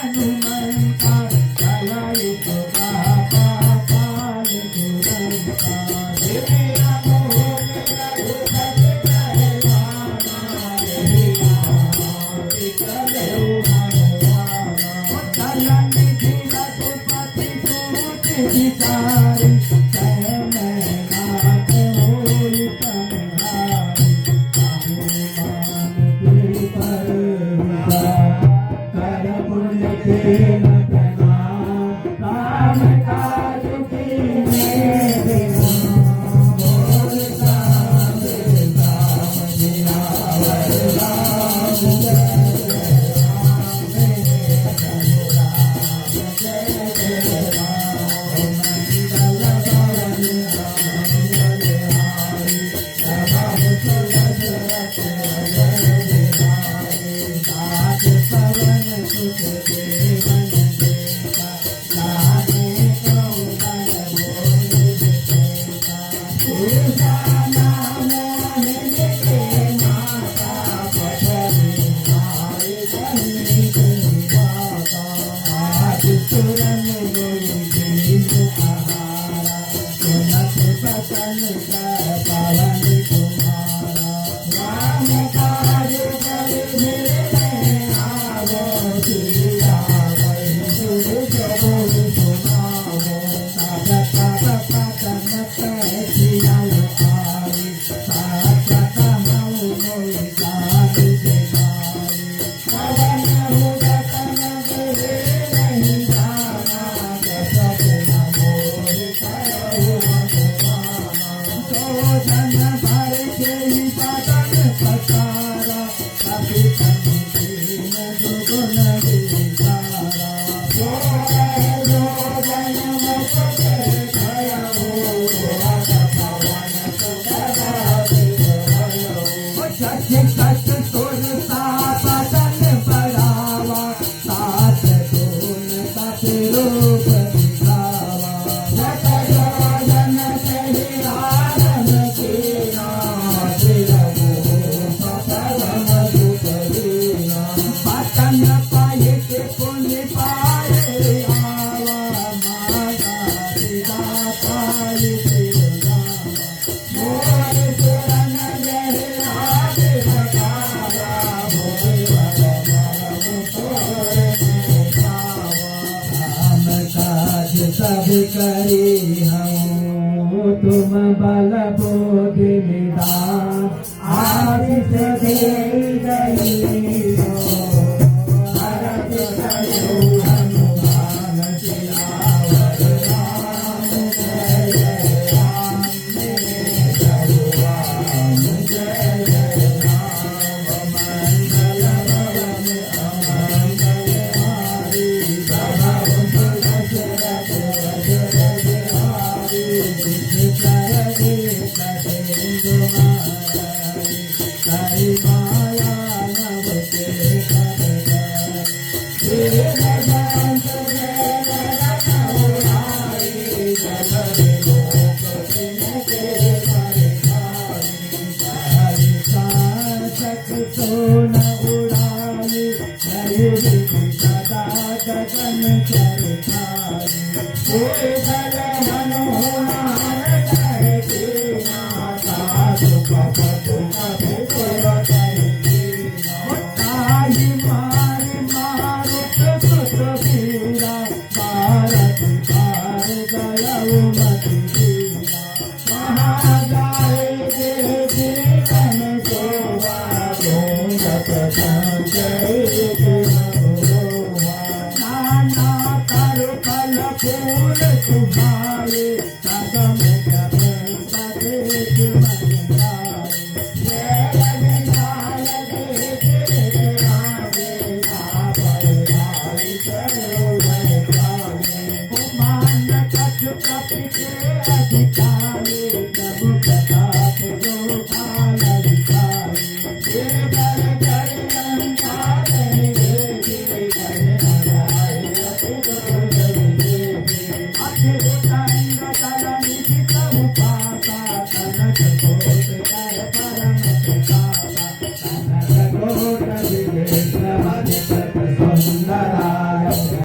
हनुमंता चलाई तुका पापाल तुरंता देविया मोहन रघुपति कहवाना देविया करे हनुमाना चलनी थी रघुपति सूत विचारी सहनाथ होई संहारी कर पुण्य के नतना राम काज कीने बोल राम राम जियावर राम जय सब करी हूँ तुम बल बोधि निदान आशीष दे गई हो हरत करो हनुमान सियावर राम जय जय राम मेरे भगवान जय जय राम मंगल भवन अमंगल हारी सुंदराय